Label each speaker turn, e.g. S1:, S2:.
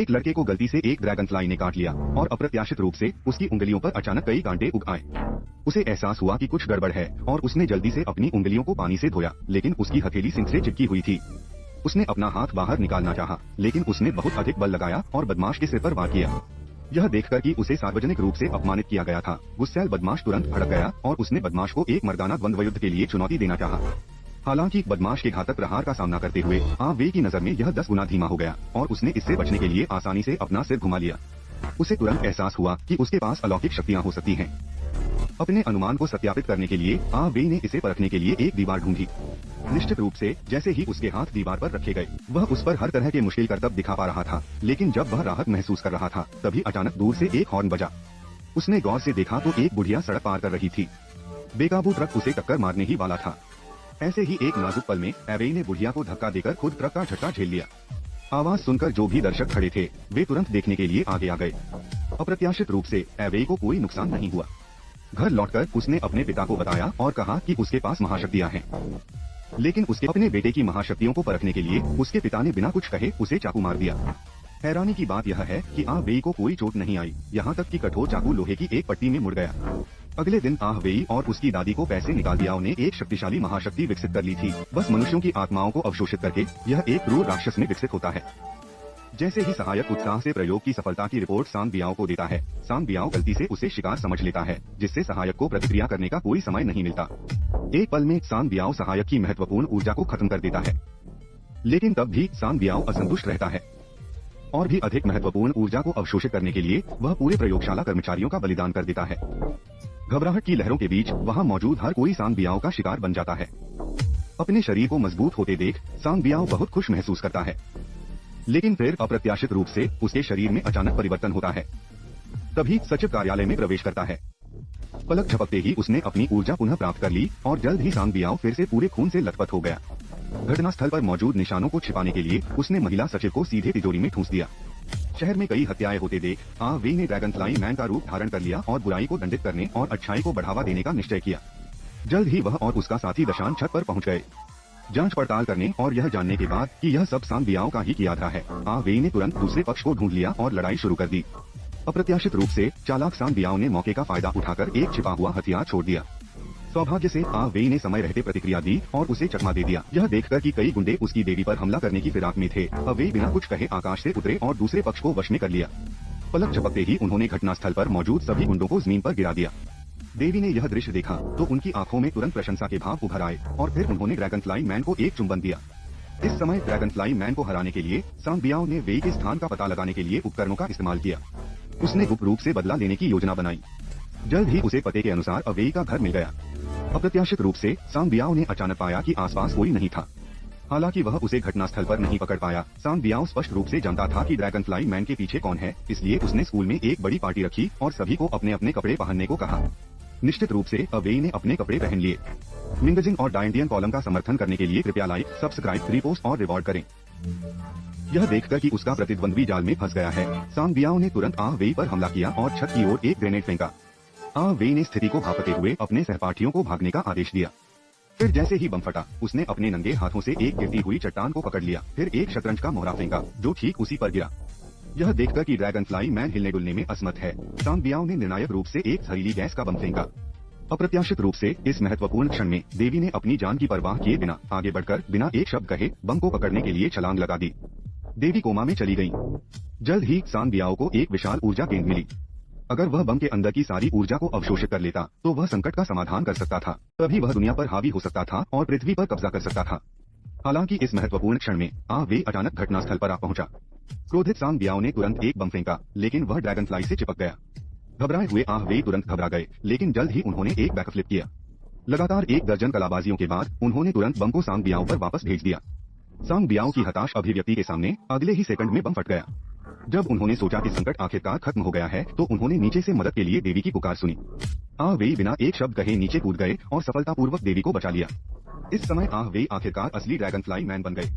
S1: एक लड़के को गलती से एक ड्रैगन फ्लाई ने काट लिया और अप्रत्याशित रूप से उसकी उंगलियों पर अचानक कई कांटे उग आए। उसे एहसास हुआ कि कुछ गड़बड़ है और उसने जल्दी से अपनी उंगलियों को पानी से धोया, लेकिन उसकी हथेली सिंक से चिपकी हुई थी। उसने अपना हाथ बाहर निकालना चाहा, लेकिन उसने बहुत अधिक बल लगाया और बदमाश के सिर पर वार किया। यह देखकर कि उसे सार्वजनिक रूप से अपमानित किया गया था, गुस्सैल बदमाश तुरंत भड़क गया और उसने बदमाश को एक मर्दाना द्वंद्व युद्ध के लिए चुनौती देना चाहा। हालांकि बदमाश के घातक प्रहार का सामना करते हुए आ वेई की नजर में यह 10 गुना धीमा हो गया और उसने इससे बचने के लिए आसानी से अपना सिर घुमा लिया। उसे तुरंत एहसास हुआ कि उसके पास अलौकिक शक्तियां हो सकती हैं। अपने अनुमान को सत्यापित करने के लिए आ वेई ने इसे परखने के लिए एक दीवार ढूंढी। निश्चित रूप से जैसे ही उसके हाथ दीवार पर रखे गए, वह उस पर हर तरह के मुश्किल करतब दिखा पा रहा था, लेकिन जब वह राहत महसूस कर रहा था तभी अचानक दूर से एक हॉर्न बजा। उसने गौर से देखा तो एक बुढ़िया सड़क पार कर रही थी। बेकाबू ट्रक उसे टक्कर मारने ही वाला था। ऐसे ही एक नाजुक पल में एवेई ने बुढ़िया को धक्का देकर खुद ट्रक का झटका झेल लिया। आवाज सुनकर जो भी दर्शक खड़े थे वे तुरंत देखने के लिए आगे आ गए। अप्रत्याशित रूप से एवेई को कोई नुकसान नहीं हुआ। घर लौटकर उसने अपने पिता को बताया और कहा कि उसके पास महाशक्तियां हैं, लेकिन उसके अपने बेटे की महाशक्तियों को परखने के लिए उसके पिता ने बिना कुछ कहे उसे चाकू मार दिया। हैरानी की बात यह है कि आ वेई को कोई चोट नहीं आई, यहाँ तक कि कठोर चाकू लोहे की एक पट्टी में मुड़ गया। अगले दिन आह वेई और उसकी दादी को पैसे निकाल दिया। उन्हें एक शक्तिशाली महाशक्ति विकसित कर ली थी। बस मनुष्यों की आत्माओं को अवशोषित करके यह एक क्रूर राक्षस में विकसित होता है। जैसे ही सहायक उत्साह से प्रयोग की सफलता की रिपोर्ट सांग बियाओ को देता है, सांग बियाओ गलती से उसे शिकार समझ लेता है, जिससे सहायक को प्रतिक्रिया करने का कोई समय नहीं मिलता। एक पल में सांग बियाओ सहायक की महत्वपूर्ण ऊर्जा को खत्म कर देता है, लेकिन तब भी सांग बियाओ असंतुष्ट रहता है। और भी अधिक महत्वपूर्ण ऊर्जा को अवशोषित करने के लिए वह पूरे प्रयोगशाला कर्मचारियों का बलिदान कर देता है। घबराहट की लहरों के बीच वहाँ मौजूद हर कोई सांग बियाओ का शिकार बन जाता है। अपने शरीर को मजबूत होते देख सांग बियाओ बहुत खुश महसूस करता है, लेकिन फिर अप्रत्याशित रूप से उसके शरीर में अचानक परिवर्तन होता है। तभी सचिव कार्यालय में प्रवेश करता है। पलक झपकते ही उसने अपनी ऊर्जा पुनः प्राप्त कर ली और जल्द ही सांग बियाओ फिर से पूरे खून से लथपथ हो गया। घटनास्थल पर मौजूद निशानों को छिपाने के लिए उसने महिला सचिव को सीधे तिजोरी में ठूंस दिया। शहर में कई हत्याएं होते देख आ वेई ने ड्रैगन फ्लाई मैन का रूप धारण कर लिया और बुराई को दंडित करने और अच्छाई को बढ़ावा देने का निश्चय किया। जल्द ही वह और उसका साथी दशान छत पर पहुंच गए। जांच पड़ताल करने और यह जानने के बाद कि यह सब सांग बियाओ का ही किया था है, आ वेई ने तुरंत दूसरे पक्ष को ढूंढ लिया और लड़ाई शुरू कर दी। अप्रत्याशित रूप से चालाक सांग बियाओ ने मौके का फायदा उठाकर एक छिपा हुआ हथियार छोड़ दिया। सौभाग्य से आ वेई ने समय रहते प्रतिक्रिया दी और उसे चकमा दे दिया। यह देखकर कि कई गुंडे उसकी देवी पर हमला करने की फिराक में थे, आ वेई बिना कुछ कहे आकाश से उतरे और दूसरे पक्ष को वश में कर लिया। पलक झपकते ही उन्होंने घटनास्थल पर मौजूद सभी गुंडों को जमीन पर गिरा दिया। देवी ने यह दृश्य देखा तो उनकी आंखों में तुरंत प्रशंसा के भाव उभर आए और फिर उन्होंने ड्रैगन फ्लाई मैन को एक चुंबन दिया। इस समय ड्रैगन फ्लाई मैन को हराने के लिए सांग बियाओ ने वेई के स्थान का पता लगाने के लिए उपकरणों का इस्तेमाल किया। उसने गुप्त रूप से बदला लेने की योजना बनाई। जल्द ही उसे पते के अनुसार अवेई का घर मिल गया। अप्रत्याशित रूप से सांग बियाओ ने अचानक पाया कि आसपास कोई नहीं था। हालांकि वह उसे घटनास्थल पर नहीं पकड़ पाया। सांग बियाओ स्पष्ट रूप से जानता था कि ड्रैगन फ्लाई मैन के पीछे कौन है, इसलिए उसने स्कूल में एक बड़ी पार्टी रखी और सभी को अपने अपने कपड़े पहनने को कहा। निश्चित रूप से अवेई ने अपने कपड़े पहन लिए। मिंगजिंग और डायंटियन कॉलम का समर्थन करने के लिए कृपया लाइक, सब्सक्राइब, रिपोस्ट और रिवॉर्ड करें। यह देखकर कि उसका प्रतिद्वंद्वी जाल में फंस गया है, सांग बियाओ ने तुरंत आ वेई पर हमला किया और छत की ओर एक ग्रेनेड फेंका। आ वेई ने स्थिति को भांपते हुए अपने सहपाठियों को भागने का आदेश दिया। फिर जैसे ही बम फटा, उसने अपने नंगे हाथों से एक गिरती हुई चट्टान को पकड़ लिया, फिर एक शतरंज का मोहरा फेंका जो ठीक उसी पर गिरा। यह देखकर कि ड्रैगन फ्लाई मैन हिलने डुलने में असमर्थ है, सांग बियाओ ने निर्णायक रूप से एक जहरीली गैस का बम फेंका। अप्रत्याशित रूप से इस महत्वपूर्ण क्षण में देवी ने अपनी जान की परवाह किए बिना आगे बढ़कर बिना एक शब्द कहे बम को पकड़ने के लिए छलांग लगा दी। देवी कोमा में चली गई। जल्द ही सांग बियाओ को एक विशाल ऊर्जा केंद्र मिली। अगर वह बम के अंदर की सारी ऊर्जा को अवशोषित कर लेता तो वह संकट का समाधान कर सकता था। तभी वह दुनिया पर हावी हो सकता था और पृथ्वी पर कब्जा कर सकता था। हालांकि इस महत्वपूर्ण क्षण में आ वेई अचानक घटनास्थल पर आ पहुंचा। क्रोधित सांग बियाओ ने तुरंत एक बम फेंका, लेकिन वह ड्रैगन फ्लाई से चिपक गया। घबराए हुए आ वेई तुरंत घबरा गए, लेकिन जल्द ही उन्होंने एक बैकफ्लिप किया। लगातार एक दर्जन कलाबाजियों के बाद उन्होंने तुरंत बम को सांग बियाओ पर वापस भेज दिया। सांग बियाओ की हताश अभिव्यक्ति के सामने अगले ही सेकंड में बम फट गया। जब उन्होंने सोचा कि संकट आखिरकार खत्म हो गया है तो उन्होंने नीचे से मदद के लिए देवी की पुकार सुनी। आ वेई बिना एक शब्द कहे नीचे कूद गए और सफलतापूर्वक देवी को बचा लिया। इस समय आ वेई आखिरकार असली ड्रैगन फ्लाई मैन बन गए।